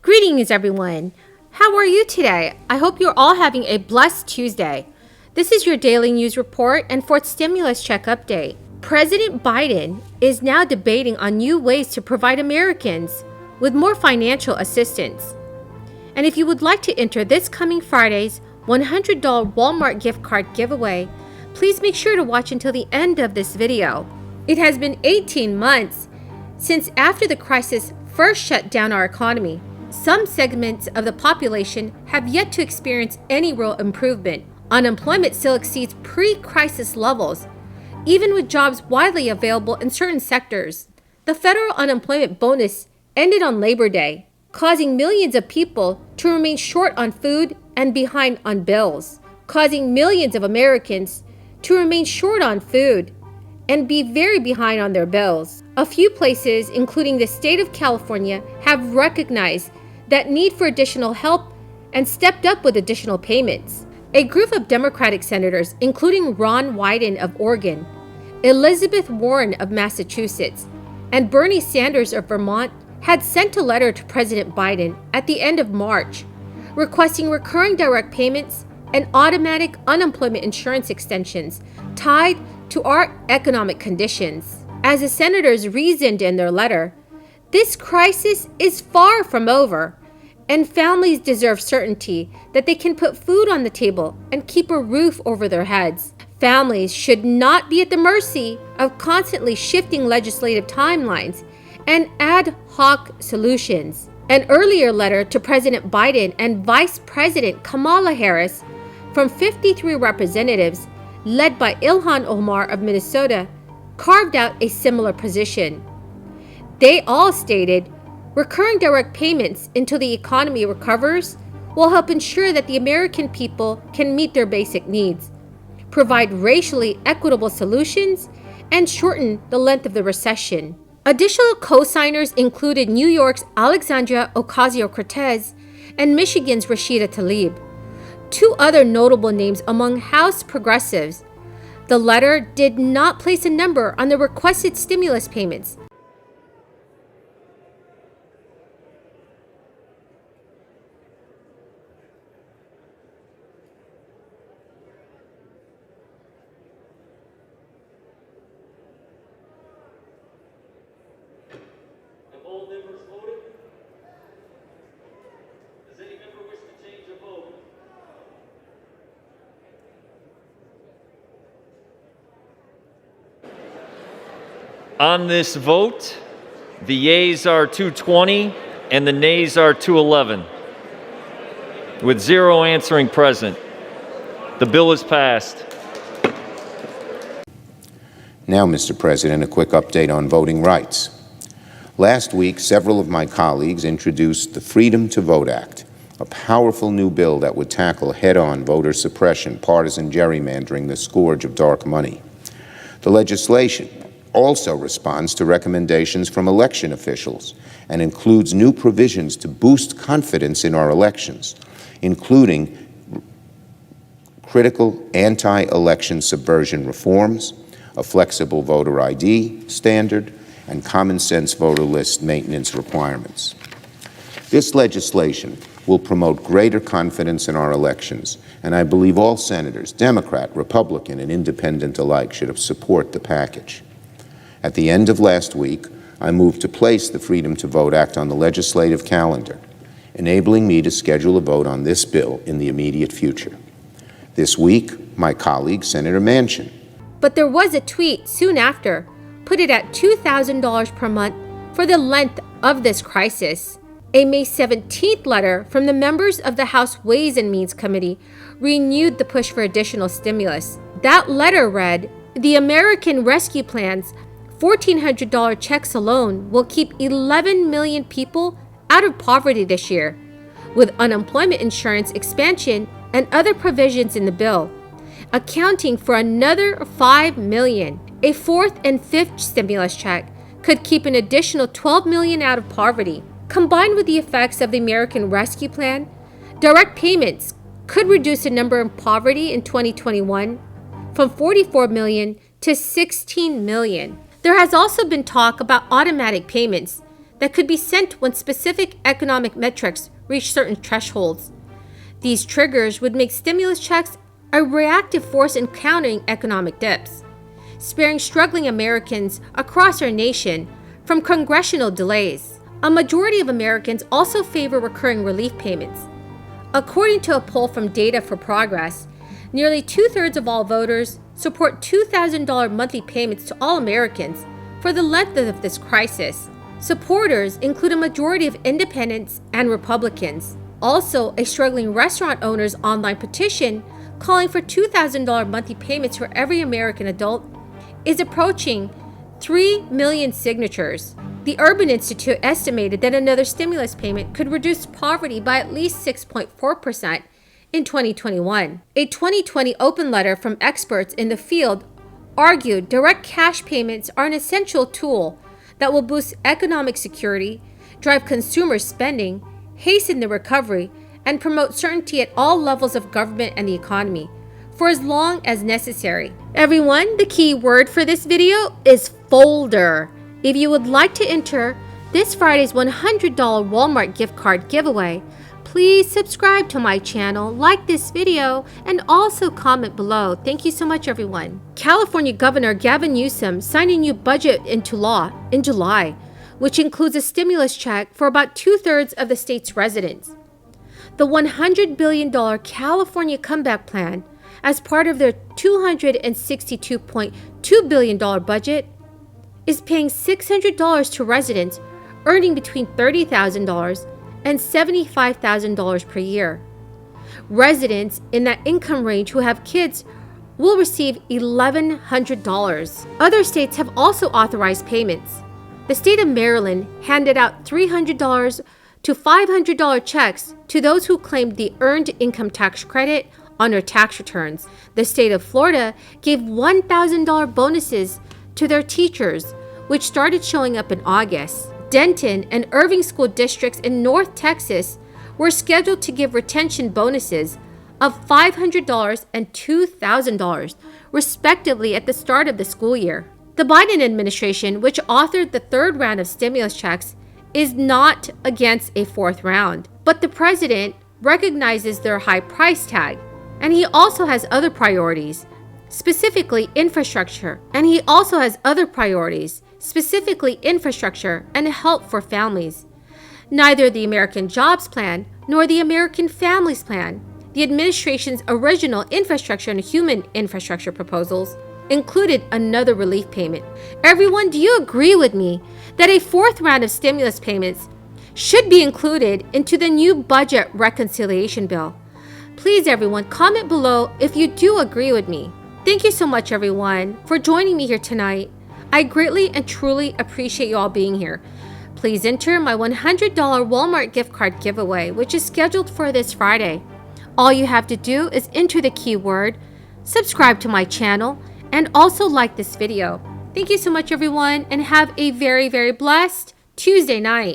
Greetings, everyone. How are you today? I hope you're all having a blessed Tuesday. This is your daily news report and fourth stimulus check update. President Biden is now debating on new ways to provide Americans with more financial assistance. And if you would like to enter this coming Friday's $100 Walmart gift card giveaway, please make sure to watch until the end of this video. It has been 18 months since after the crisis first shut down our economy. Some segments of the population have yet to experience any real improvement. Unemployment still exceeds pre-crisis levels, even with jobs widely available in certain sectors. The federal unemployment bonus ended on Labor Day, causing millions of people to remain short on food and behind on bills, causing millions of Americans to remain short on food and be very behind on their bills. A few places, including the state of California, have recognized that need for additional help and stepped up with additional payments. A group of Democratic senators, including Ron Wyden of Oregon, Elizabeth Warren of Massachusetts, and Bernie Sanders of Vermont, had sent a letter to President Biden at the end of March, requesting recurring direct payments and automatic unemployment insurance extensions tied to our economic conditions. As the senators reasoned in their letter, this crisis is far from over, and families deserve certainty that they can put food on the table and keep a roof over their heads. Families should not be at the mercy of constantly shifting legislative timelines and ad hoc solutions. An earlier letter to President Biden and Vice President Kamala Harris from 53 representatives, led by Ilhan Omar of Minnesota, carved out a similar position. They all stated, recurring direct payments until the economy recovers will help ensure that the American people can meet their basic needs, provide racially equitable solutions, and shorten the length of the recession. Additional co-signers included New York's Alexandria Ocasio-Cortez and Michigan's Rashida Tlaib, two other notable names among House progressives. The letter did not place a number on the requested stimulus payments. Have all members voted? Does any member wish to change a vote? On this vote, the yeas are 220 and the nays are 211, with 0 answering present. The bill is passed. Now, Mr. President, a quick update on voting rights. Last week, several of my colleagues introduced the Freedom to Vote Act, a powerful new bill that would tackle head-on voter suppression, partisan gerrymandering, the scourge of dark money. The legislation also responds to recommendations from election officials and includes new provisions to boost confidence in our elections, including critical anti-election subversion reforms, a flexible voter ID standard, and common-sense voter list maintenance requirements. This legislation will promote greater confidence in our elections, and I believe all senators, Democrat, Republican, and Independent alike, should support the package. At the end of last week, I moved to place the Freedom to Vote Act on the legislative calendar, enabling me to schedule a vote on this bill in the immediate future. This week, my colleague, Senator Manchin. But there was a tweet soon after, put it at $2,000 per month for the length of this crisis. A May 17th letter from the members of the House Ways and Means Committee renewed the push for additional stimulus. That letter read, "The American Rescue Plan's $1,400 checks alone will keep 11 million people out of poverty this year, with unemployment insurance expansion and other provisions in the bill, accounting for another 5 million. A fourth and fifth stimulus check could keep an additional 12 million out of poverty. Combined with the effects of the American Rescue Plan, direct payments could reduce the number in poverty in 2021 from 44 million to 16 million. There has also been talk about automatic payments that could be sent when specific economic metrics reach certain thresholds. These triggers would make stimulus checks a reactive force in countering economic dips, sparing struggling Americans across our nation from congressional delays. A majority of Americans also favor recurring relief payments. According to a poll from Data for Progress, nearly 2/3 of all voters support $2,000 monthly payments to all Americans for the length of this crisis. Supporters include a majority of independents and Republicans. Also, a struggling restaurant owner's online petition calling for $2,000 monthly payments for every American adult is approaching 3 million signatures. The Urban Institute estimated that another stimulus payment could reduce poverty by at least 6.4% in 2021. A 2020 open letter from experts in the field argued direct cash payments are an essential tool that will boost economic security, drive consumer spending, hasten the recovery, and promote certainty at all levels of government and the economy for as long as necessary. Everyone, the key word for this video is folder. If you would like to enter this Friday's $100 Walmart gift card giveaway, please subscribe to my channel, like this video, and also comment below. Thank you so much, everyone. California Governor Gavin Newsom signed a new budget into law in July, which includes a stimulus check for about 2/3 of the state's residents. The $100 billion California Comeback Plan, as part of their $262.2 billion budget, is paying $600 to residents earning between $30,000 and $75,000 per year. Residents in that income range who have kids will receive $1,100. Other states have also authorized payments. The state of Maryland handed out $300 to $500 checks to those who claimed the earned income tax credit on their tax returns. The state of Florida gave $1,000 bonuses to their teachers, which started showing up in August. Denton and Irving school districts in North Texas were scheduled to give retention bonuses of $500 and $2,000, respectively, at the start of the school year. The Biden administration, which authored the third round of stimulus checks, is not against a fourth round, but the president recognizes their high price tag, and he also has other priorities, specifically infrastructure, and help for families. Neither the American Jobs Plan nor the American Families Plan, the administration's original infrastructure and human infrastructure proposals, included another relief payment. Everyone, do you agree with me that a fourth round of stimulus payments should be included into the new budget reconciliation bill? Please, everyone, comment below if you do agree with me. Thank you so much, everyone, for joining me here tonight. I greatly and truly appreciate you all being here. Please enter my $100 Walmart gift card giveaway, which is scheduled for this Friday. All you have to do is enter the keyword, subscribe to my channel, and also like this video. Thank you so much, everyone, and have a very, very blessed Tuesday night.